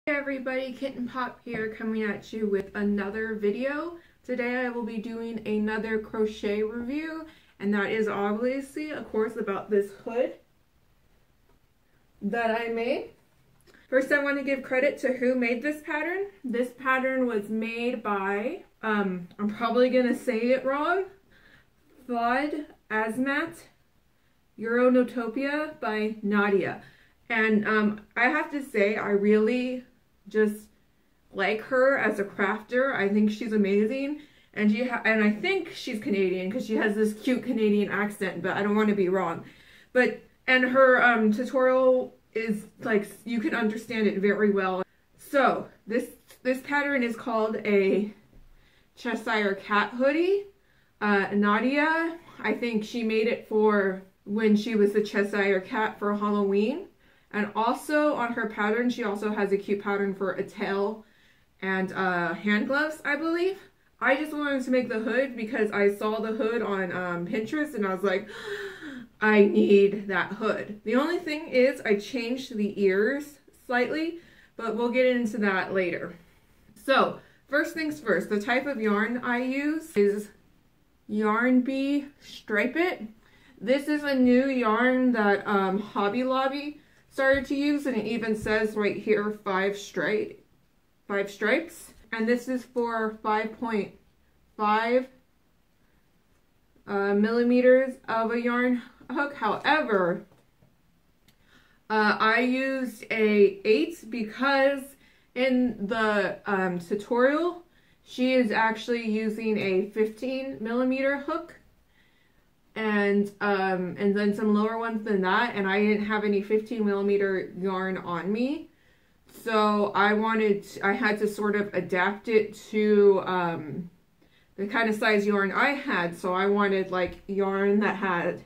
Hey everybody, Kitten Pop here, coming at you with another video. Today I will be doing another crochet review, and that is obviously, of course, about this hood that I made. First, I want to give credit to who made this pattern. This pattern was made by, I'm probably going to say it wrong, Fuad Azmat, YARNutopia by Nadia. And I have to say, I really like her as a crafter. I think she's amazing, and I think she's Canadian because she has this cute Canadian accent, but I don't want to be wrong. And her tutorial is like, you can understand it very well. So this pattern is called a Cheshire cat hoodie. Nadia, I think she made it for when she was the Cheshire cat for Halloween. And also on her pattern, she also has a cute pattern for a tail and hand gloves, I believe. I just wanted to make the hood because I saw the hood on Pinterest and I was like, I need that hood. The only thing is I changed the ears slightly, but we'll get into that later. So first things first, the type of yarn I use is Yarn Bee Stripe It. This is a new yarn that Hobby Lobby started to use, and it even says right here 5 stripes, and this is for 5.5 millimeters of a yarn hook. However, I used a 8 because in the tutorial she is actually using a 15 millimeter hook. And then some lower ones than that, and I didn't have any 15 millimeter yarn on me, so I had to sort of adapt it to the kind of size yarn I had. So I wanted like yarn that had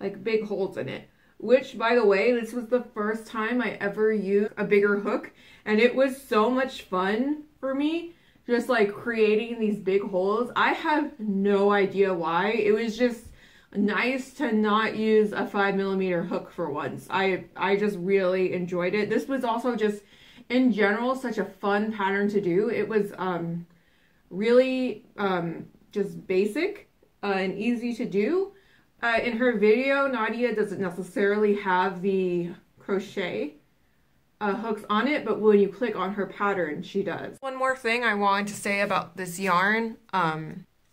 like big holes in it, which, by the way, this was the first time I ever used a bigger hook, and it was so much fun for me, just like creating these big holes. I have no idea why. It was just nice to not use a 5 millimeter hook for once. I just really enjoyed it. This was also just in general such a fun pattern to do. It was really just basic and easy to do. In her video, Nadia doesn't necessarily have the crochet hooks on it, but when you click on her pattern, she does. One more thing I wanted to say about this yarn,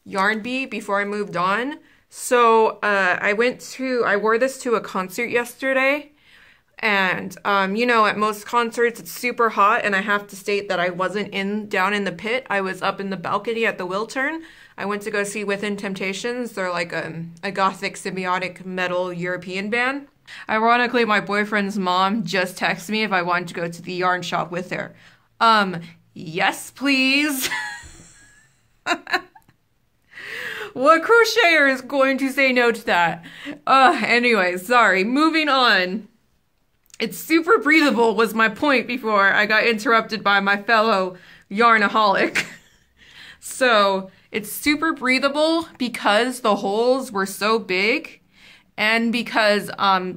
Yarn Bee, before I moved on. So I wore this to a concert yesterday, and you know, at most concerts it's super hot, and I have to state that I wasn't down in the pit. I was up in the balcony at the Wiltern. I went to go see Within Temptations. They're like a gothic symbiotic metal European band. Ironically, my boyfriend's mom just texted me if I wanted to go to the yarn shop with her. Yes, please. What crocheter is going to say no to that? Anyway, sorry. Moving on. It's super breathable was my point before I got interrupted by my fellow yarnaholic. So, it's super breathable because the holes were so big and because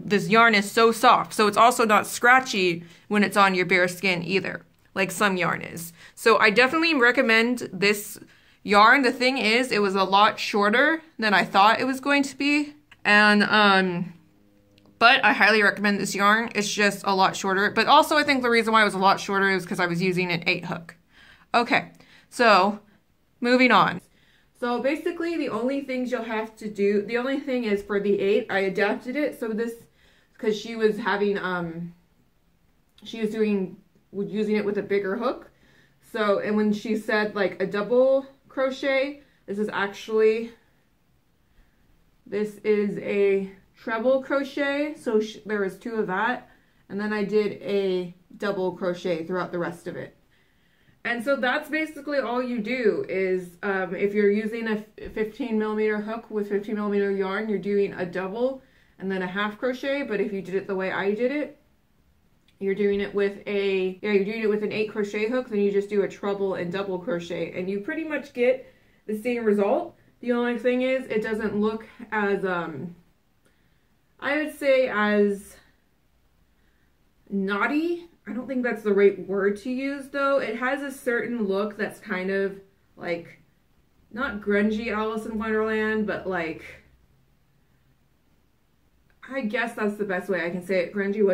this yarn is so soft. So it's also not scratchy when it's on your bare skin either, like some yarn is. So I definitely recommend this yarn. The thing is, it was a lot shorter than I thought it was going to be, and but I highly recommend this yarn. It's just a lot shorter, but also I think the reason why it was a lot shorter is because I was using an 8 hook. Okay, so moving on. So basically the only things you'll have to do, the only thing is for the 8, I adapted it so this, because she was having using it with a bigger hook. So, and when she said like a double crochet, this is a treble crochet, so there was 2 of that, and then I did a double crochet throughout the rest of it. And so that's basically all you do is if you're using a 15 millimeter hook with 15 millimeter yarn, you're doing a double and then a half crochet. But if you did it the way I did it, you're doing it with an 8 crochet hook, then you just do a treble and double crochet, and you pretty much get the same result. The only thing is it doesn't look as I would say as knotty I don't think that's the right word to use though. It has a certain look that's kind of like, not grungy Alice in Wonderland, but like, I guess that's the best way I can say it, grungy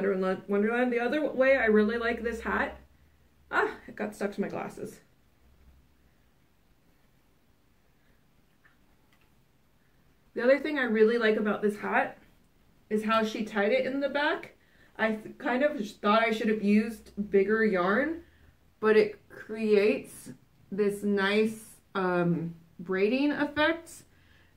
Wonderland. The other way I really like this hat, it got stuck to my glasses. The other thing I really like about this hat is how she tied it in the back. I kind of thought I should have used bigger yarn, but it creates this nice braiding effect,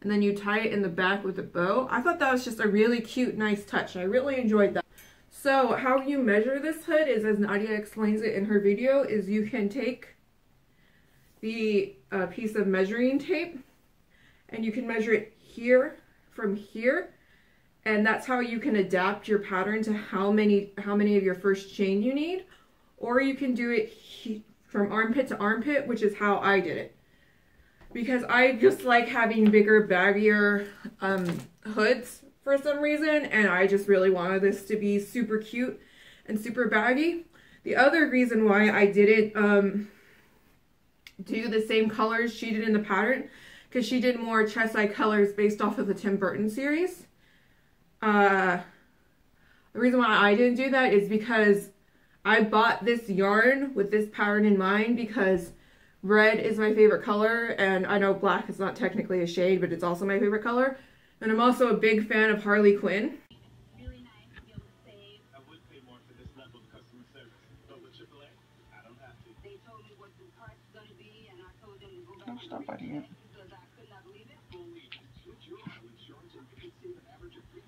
and then you tie it in the back with a bow. I thought that was just a really cute, nice touch. I really enjoyed that. So how you measure this hood is, as Nadia explains it in her video, is you can take the piece of measuring tape and you can measure it here from here, and that's how you can adapt your pattern to how many of your first chain you need. Or you can do it from armpit to armpit, which is how I did it, because I just like having bigger, baggier hoods for some reason, and I just really wanted this to be super cute and super baggy. The other reason why I didn't do the same colors she did in the pattern, because she did more chest-side colors based off of the Tim Burton series. The reason why I didn't do that is because I bought this yarn with this pattern in mind, because red is my favorite color, and I know black is not technically a shade, but it's also my favorite color. And I'm also a big fan of Harley Quinn. Really nice to be able to save. I would pay more for this level of customer service, but with AAA, I don't have to. They told me what the price is going to be, and I told them to go back and stop biting it because I could not believe it. Switch your auto insurance and you can save an average of $396.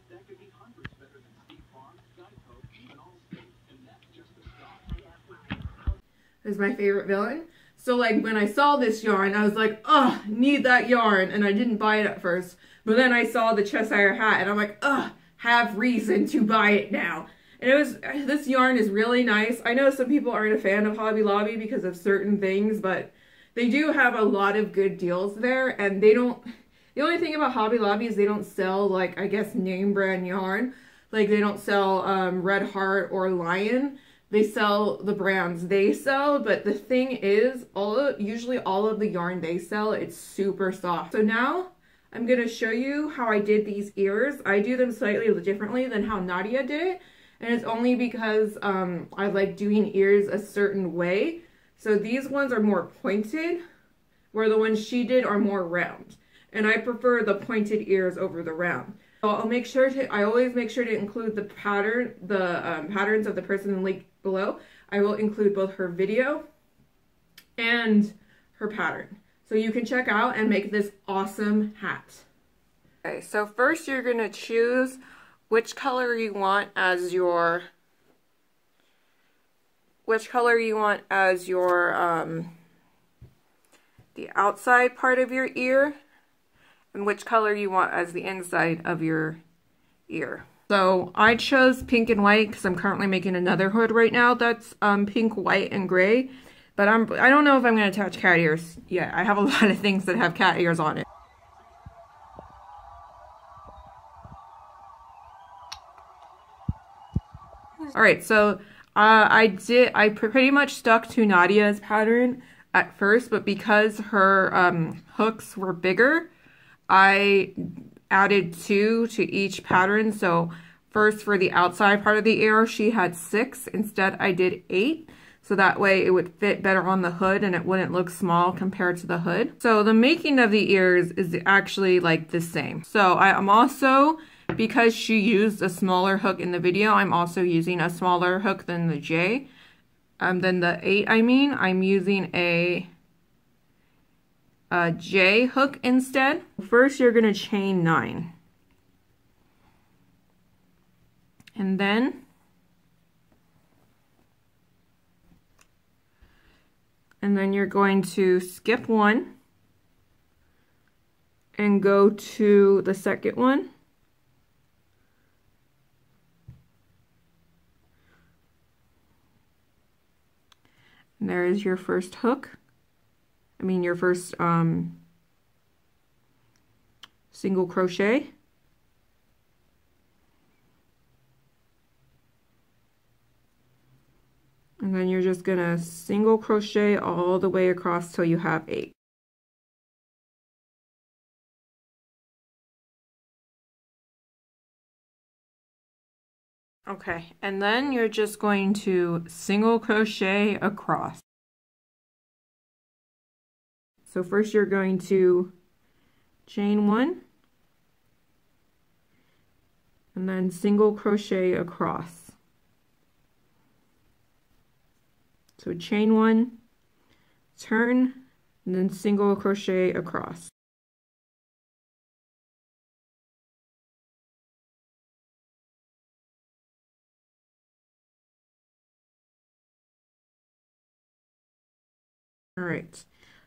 That could be hundreds better than State Farm, Geico, even Allstate, and that's just the start. Is my favorite villain. So like when I saw this yarn, I was like, oh, need that yarn, and I didn't buy it at first. But then I saw the Cheshire hat, and I'm like, ugh, have reason to buy it now. And this yarn is really nice. I know some people aren't a fan of Hobby Lobby because of certain things, but they do have a lot of good deals there, and they don't, the only thing about Hobby Lobby is they don't sell, like, I guess, name brand yarn. Like, they don't sell Red Heart or Lion. They sell the brands they sell, but the thing is, usually all of the yarn they sell, it's super soft. So now I'm gonna show you how I did these ears. I do them slightly differently than how Nadia did it, and it's only because I like doing ears a certain way. So these ones are more pointed, where the ones she did are more round. And I prefer the pointed ears over the round. So I always make sure to include the pattern, patterns of the person linked below. I will include both her video and her pattern, so you can check out and make this awesome hat. Okay, so first you're gonna choose which color you want as your the outside part of your ear, and which color you want as the inside of your ear. So I chose pink and white because I'm currently making another hood right now that's pink, white, and gray. But I don't know if I'm going to attach cat ears yet. I have a lot of things that have cat ears on it. Alright, so I pretty much stuck to Nadia's pattern at first, but because her hooks were bigger, I added 2 to each pattern. So first for the outside part of the ear, she had 6. Instead, I did 8. So that way it would fit better on the hood and it wouldn't look small compared to the hood. So the making of the ears is actually like the same. So I'm also, because she used a smaller hook in the video, I'm also using a smaller hook than the J. Than the 8, I'm using a J hook instead. First, you're going to chain 9. And then you're going to skip 1 and go to the second one. And there is your first hook. Your first single crochet. just gonna single crochet all the way across till you have 8. Okay, and then you're just going to single crochet across. So first you're going to chain 1 and then single crochet across. So chain 1, turn, and then single crochet across. All right,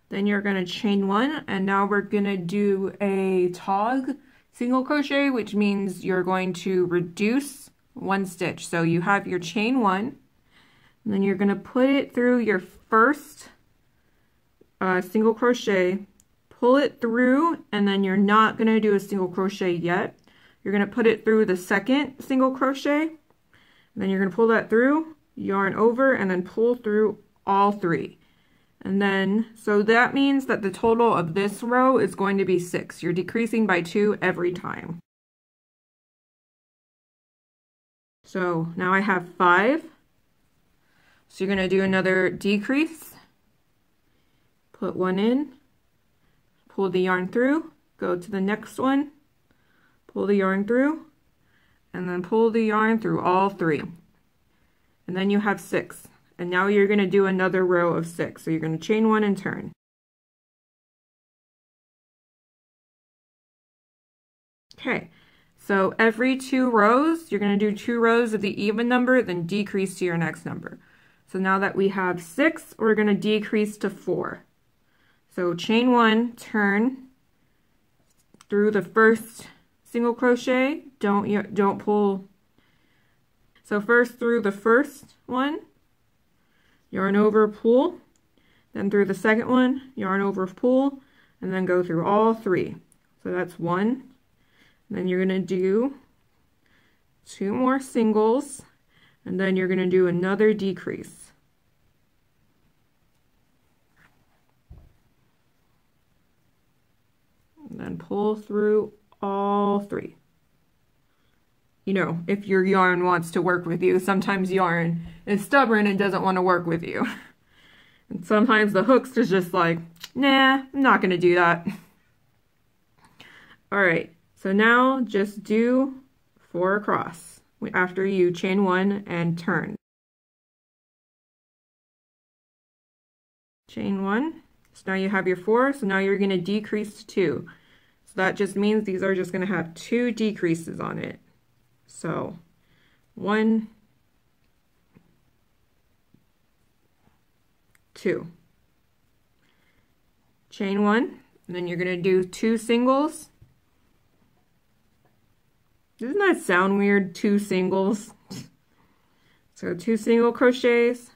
then you're going to chain 1, and now we're going to do a tog single crochet, which means you're going to reduce 1 stitch. So you have your chain 1, and then you're going to put it through your first single crochet, pull it through, and then you're not going to do a single crochet yet. You're going to put it through the second single crochet, and then you're going to pull that through, yarn over, and then pull through all 3. And then, so that means that the total of this row is going to be 6. You're decreasing by 2 every time. So now I have 5. So you're going to do another decrease, put 1 in, pull the yarn through, go to the next one, pull the yarn through, and then pull the yarn through all 3. And then you have 6. And now you're going to do another row of 6. So you're going to chain 1 and turn. Okay, so every 2 rows, you're going to do 2 rows of the even number, then decrease to your next number. So now that we have 6, we're going to decrease to 4. So chain 1, turn through the first single crochet. Don't pull. So first through the first one, yarn over, pull, then through the second one, yarn over, pull, and then go through all 3. So that's 1. And then you're going to do 2 more singles, and then you're going to do another decrease. And then pull through all 3. You know, if your yarn wants to work with you, sometimes yarn is stubborn and doesn't want to work with you. And sometimes the hooks is just like, nah, I'm not going to do that. All right, so now just do 4 across after you chain 1 and turn. Chain 1, so now you have your 4, so now you're going to decrease to 2. So that just means these are just going to have 2 decreases on it. So 1, 2, chain 1, and then you're going to do 2 singles. Doesn't that sound weird? 2 singles. So 2 single crochets,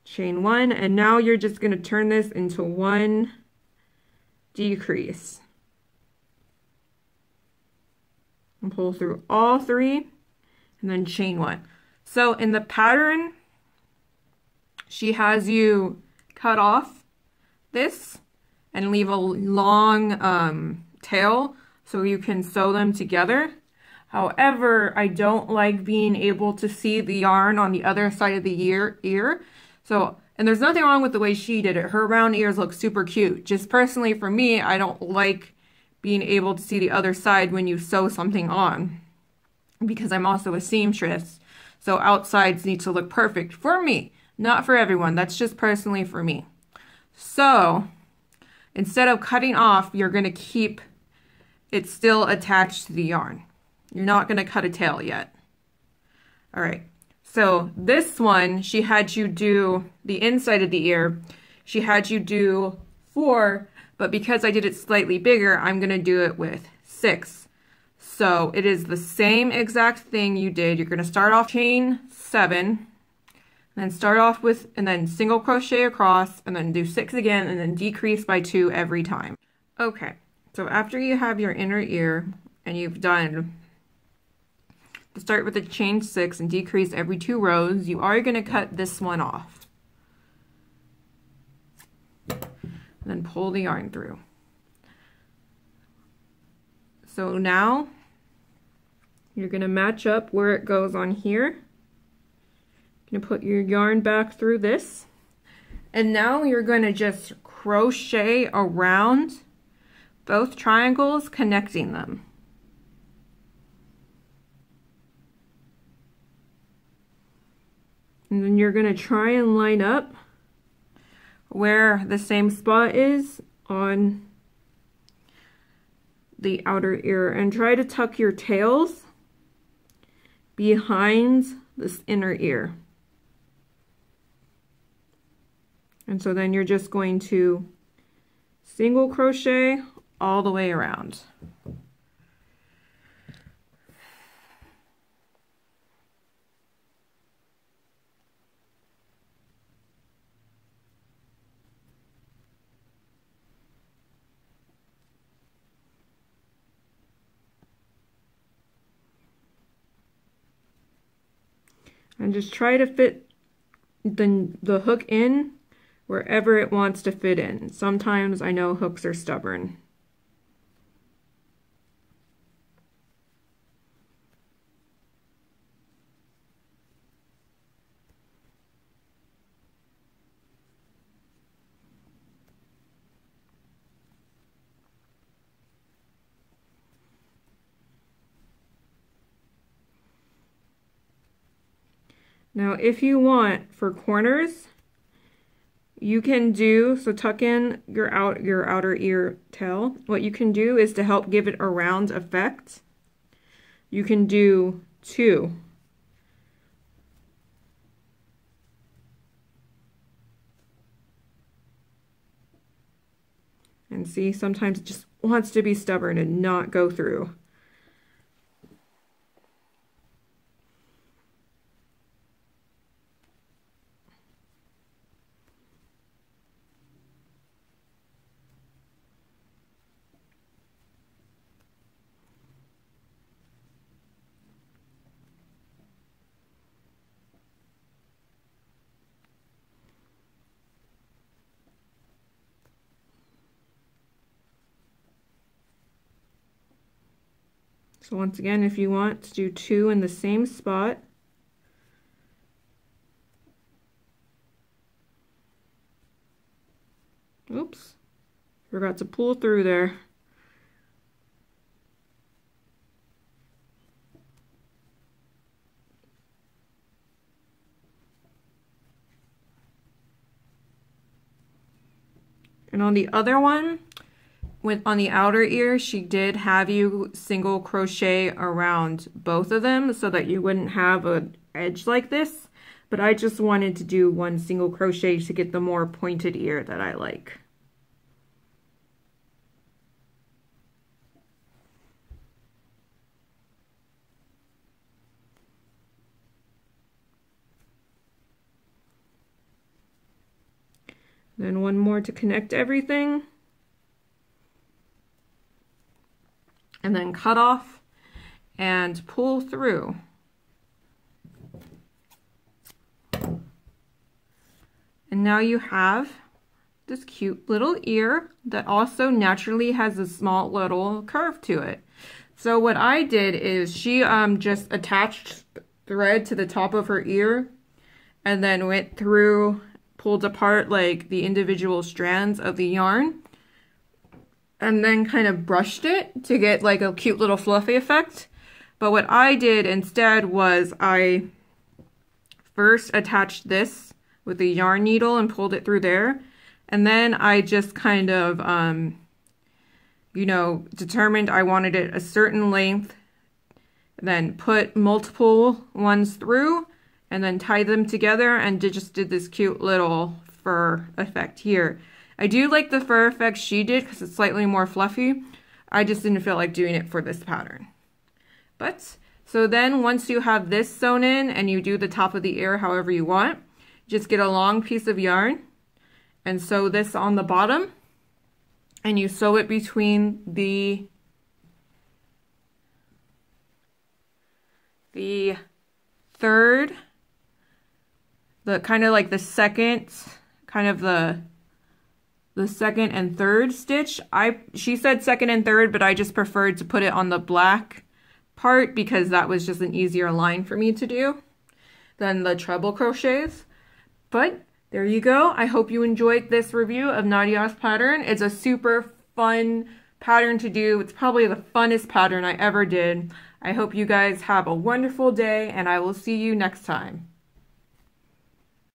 chain 1, and now you're just going to turn this into 1 decrease. And pull through all 3, and then chain 1. So in the pattern, she has you cut off this and leave a long tail so you can sew them together. However, I don't like being able to see the yarn on the other side of the ear. So, and there's nothing wrong with the way she did it. Her round ears look super cute. Just personally for me, I don't like being able to see the other side when you sew something on, because I'm also a seamstress. So outsides need to look perfect for me, not for everyone. That's just personally for me. So instead of cutting off, you're going to keep it still attached to the yarn. You're not going to cut a tail yet. All right. So this one, she had you do the inside of the ear. She had you do 4, but because I did it slightly bigger, I'm going to do it with 6. So it is the same exact thing you did. You're going to start off chain 7, and then start off with, and then single crochet across, and then do 6 again, and then decrease by 2 every time. Okay, so after you have your inner ear, and you've done to start with a chain 6 and decrease every 2 rows, you are going to cut this one off. And then pull the yarn through. So now you're going to match up where it goes on here. You're going to put your yarn back through this. And now you're going to just crochet around both triangles, connecting them. And then you're going to try and line up where the same spot is on the outer ear, and try to tuck your tails behind this inner ear. And so then you're just going to single crochet all the way around. And just try to fit the hook in wherever it wants to fit in. Sometimes I know hooks are stubborn. Now, if you want, for corners, you can do, so tuck in your outer ear tail. What you can do is, to help give it a round effect, you can do 2. And see, sometimes it just wants to be stubborn and not go through. So once again, if you want to do 2 in the same spot, oops, forgot to pull through there. And on the other one, on the outer ear, she did have you single crochet around both of them so that you wouldn't have an edge like this. But I just wanted to do 1 single crochet to get the more pointed ear that I like. Then 1 more to connect everything. And then cut off and pull through. And now you have this cute little ear that also naturally has a small little curve to it. So what I did is, she just attached thread to the top of her ear and then went through, pulled apart like the individual strands of the yarn, and then kind of brushed it to get like a cute little fluffy effect. But what I did instead was, I first attached this with a yarn needle and pulled it through there. And then I just kind of, you know, determined I wanted it a certain length, then put multiple ones through and then tie them together, and just did this cute little fur effect here. I do like the fur effect she did because it's slightly more fluffy. I just didn't feel like doing it for this pattern. But, so then once you have this sewn in and you do the top of the ear however you want, just get a long piece of yarn and sew this on the bottom, and you sew it between the the third, the kind of like the second, kind of the second and third stitch. She said second and third, but I just preferred to put it on the black part because that was just an easier line for me to do than the treble crochets. But there you go. I hope you enjoyed this review of Nadia's pattern. It's a super fun pattern to do. It's probably the funnest pattern I ever did. I hope you guys have a wonderful day, and I will see you next time.